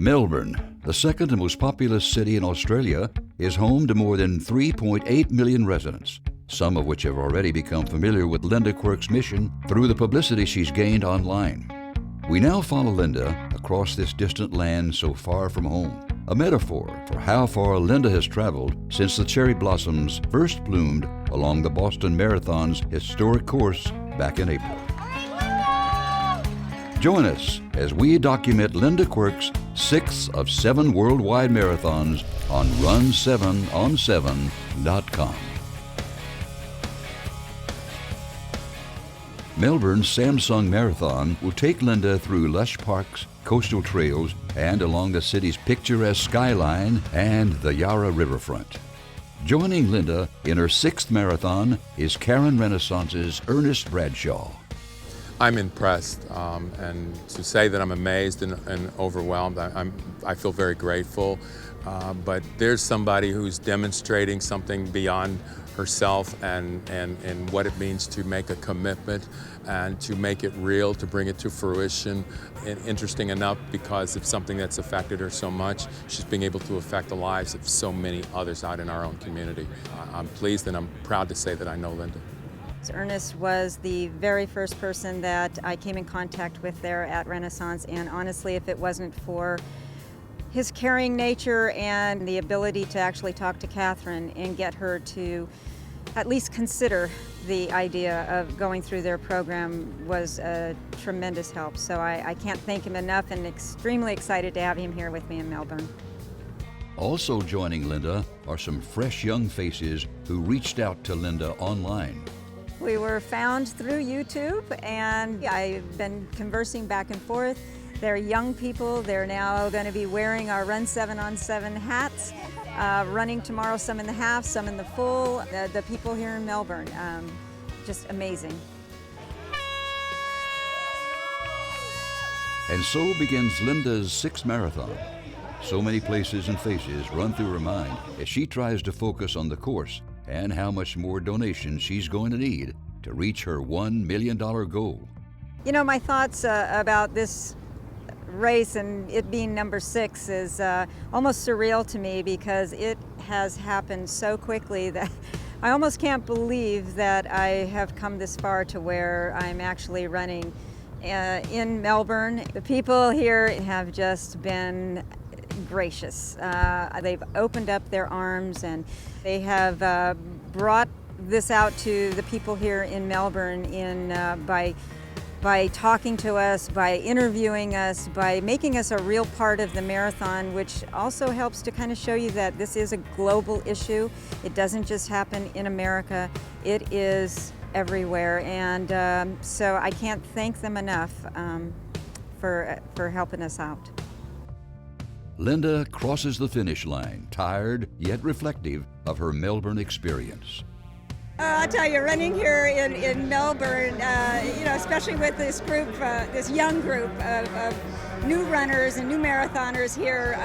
Melbourne, the second most populous city in Australia, is home to more than 3.8 million residents, some of which have already become familiar with Linda Quirk's mission through the publicity she's gained online. We now follow Linda across this distant land so far from home, a metaphor for how far Linda has traveled since the cherry blossoms first bloomed along the Boston Marathon's historic course back in April. Join us as we document Linda Quirk's 6th of 7 worldwide marathons on Run7on7.com. Melbourne's Samsung Marathon will take Linda through lush parks, coastal trails, and along the city's picturesque skyline and the Yarra riverfront. Joining Linda in her 6th marathon is Karen Renaissance's Ernest Bradshaw. I'm impressed, and to say that I'm amazed and overwhelmed, I feel very grateful. But there's somebody who's demonstrating something beyond herself and what it means to make a commitment and to make it real, to bring it to fruition. And interesting enough, because of something that's affected her so much, she's being able to affect the lives of so many others out in our own community. I'm pleased and I'm proud to say that I know Linda. Ernest was the very first person that I came in contact with there at Renaissance, and honestly, if it wasn't for his caring nature and the ability to actually talk to Catherine and get her to at least consider the idea of going through their program was a tremendous help. So I can't thank him enough, and extremely excited to have him here with me in Melbourne. Also joining Linda are some fresh young faces who reached out to Linda online. We were found through YouTube, and I've been conversing back and forth. They're young people. They're now going to be wearing our Run 7 on 7 hats, running tomorrow, some in the half, some in the full. The people here in Melbourne, just amazing. And so begins Linda's 6th marathon. So many places and faces run through her mind as she tries to focus on the course and how much more donations she's going to need to reach her $1 million goal. You know, my thoughts about this race and it being number 6 is almost surreal to me, because it has happened so quickly that I almost can't believe that I have come this far to where I'm actually running in Melbourne. The people here have just been gracious. They've opened up their arms, and they have brought this out to the people here in Melbourne by talking to us, by interviewing us, by making us a real part of the marathon, which also helps to kind of show you that this is a global issue. It doesn't just happen in America, it is everywhere. And so I can't thank them enough for helping us out. Linda crosses the finish line, tired yet reflective of her Melbourne experience. I'll tell you, running here in Melbourne, you know, especially with this group, this young group of new runners and new marathoners here,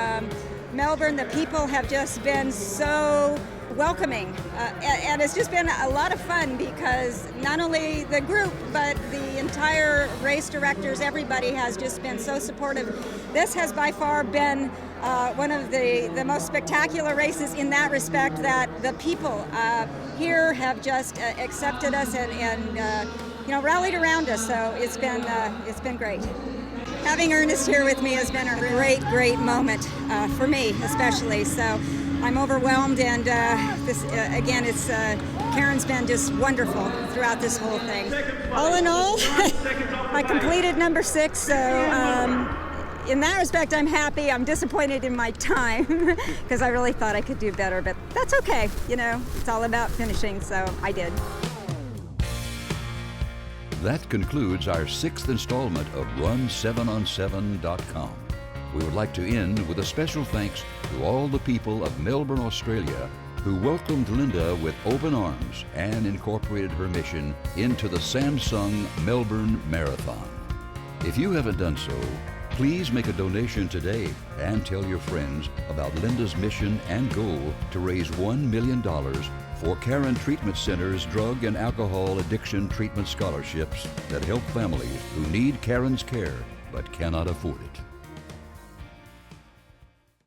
Melbourne, the people have just been so welcoming, and it's just been a lot of fun, because not only the group but the entire race directors, everybody has just been so supportive. This has by far been one of the most spectacular races in that respect, that the people here have just accepted us and you know, rallied around us. So it's been great. Having Ernest here with me has been a great moment for me, especially. So I'm overwhelmed, and this again, it's Karen's been just wonderful throughout this whole thing. All in all, I completed number 6, so in that respect, I'm happy. I'm disappointed in my time because I really thought I could do better, but that's okay. You know, it's all about finishing, so I did. That concludes our 6th installment of Run7on7.com. We would like to end with a special thanks to all the people of Melbourne, Australia, who welcomed Linda with open arms and incorporated her mission into the Samsung Melbourne Marathon. If you haven't done so, please make a donation today and tell your friends about Linda's mission and goal to raise $1 million for Karen Treatment Center's drug and alcohol addiction treatment scholarships that help families who need Karen's care but cannot afford it.